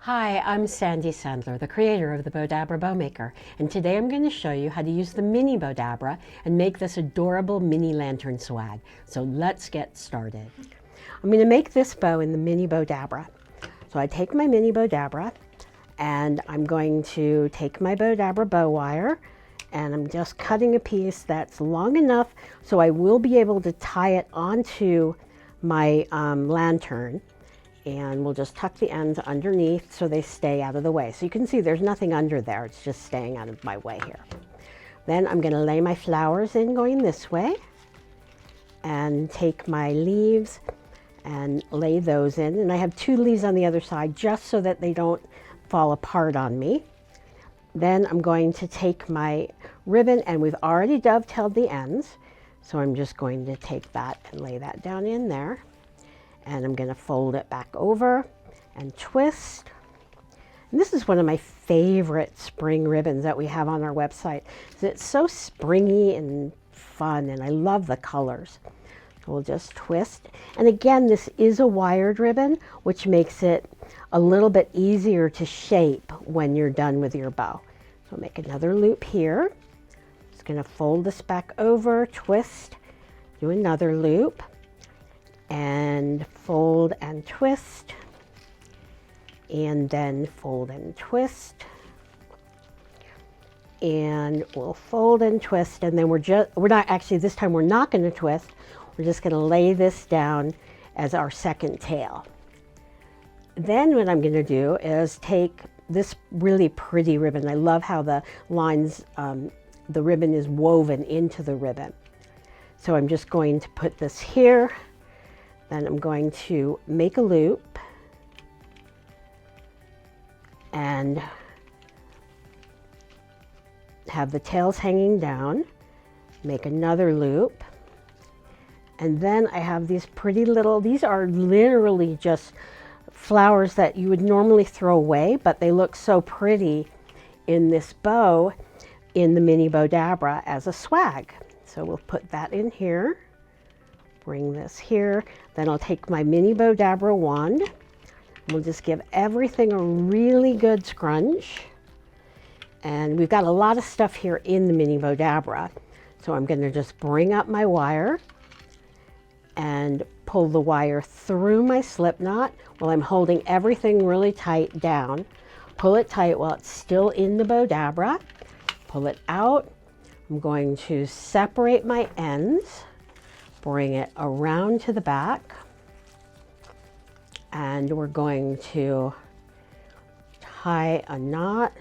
Hi, I'm Sandy Sandler, the creator of the Bowdabra Bowmaker, and today I'm going to show you how to use the Mini Bowdabra and make this adorable mini lantern swag. So let's get started. I'm going to make this bow in the Mini Bowdabra. So I take my Mini Bowdabra and I'm going to take my Bowdabra Bow Wire and I'm just cutting a piece that's long enough so I will be able to tie it onto my lantern. And we'll just tuck the ends underneath so they stay out of the way. So you can see there's nothing under there, it's just staying out of my way here. Then I'm going to lay my flowers in going this way and take my leaves and lay those in. And I have two leaves on the other side just so that they don't fall apart on me. Then I'm going to take my ribbon, and we've already dovetailed the ends. So I'm just going to take that and lay that down in there. And I'm going to fold it back over and twist. And this is one of my favorite spring ribbons that we have on our website. It's so springy and fun, and I love the colors. So we'll just twist. And again, this is a wired ribbon, which makes it a little bit easier to shape when you're done with your bow. So make another loop here. Just going to fold this back over, twist, do another loop, and fold and twist, and then fold and twist, and we'll fold and twist, and then we're not actually, this time we're not going to twist, we're just going to lay this down as our second tail. Then what I'm going to do is take this really pretty ribbon. I love how the lines, the ribbon is woven into the ribbon. So I'm just going to put this here. Then I'm going to make a loop and have the tails hanging down, make another loop, and then I have these pretty little, these are literally just flowers that you would normally throw away, but they look so pretty in this bow in the Mini Bowdabra as a swag. So we'll put that in here. Bring this here, then I'll take my Mini Bowdabra wand. We'll just give everything a really good scrunch. And we've got a lot of stuff here in the Mini Bowdabra. So I'm going to just bring up my wire and pull the wire through my slip knot while I'm holding everything really tight down. Pull it tight while it's still in the Bowdabra. Pull it out. I'm going to separate my ends. Bring it around to the back, and we're going to tie a knot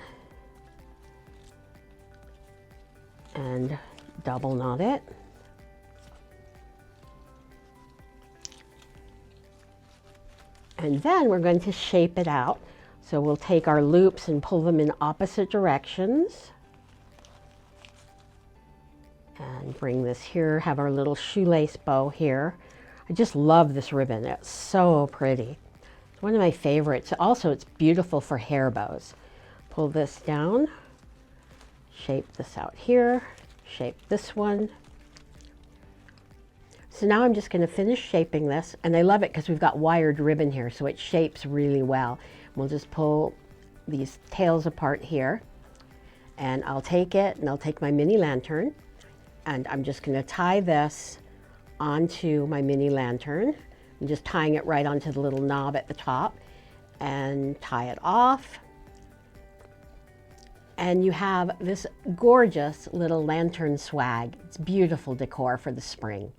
and double knot it. And then we're going to shape it out. So we'll take our loops and pull them in opposite directions. And bring this here, have our little shoelace bow here. I just love this ribbon, it's so pretty. It's one of my favorites. Also, it's beautiful for hair bows. Pull this down, shape this out here, shape this one. So now I'm just going to finish shaping this, and I love it because we've got wired ribbon here, so it shapes really well. We'll just pull these tails apart here, and I'll take it, and I'll take my mini lantern, and I'm just going to tie this onto my mini lantern. I'm just tying it right onto the little knob at the top and tie it off. And you have this gorgeous little lantern swag. It's beautiful decor for the spring.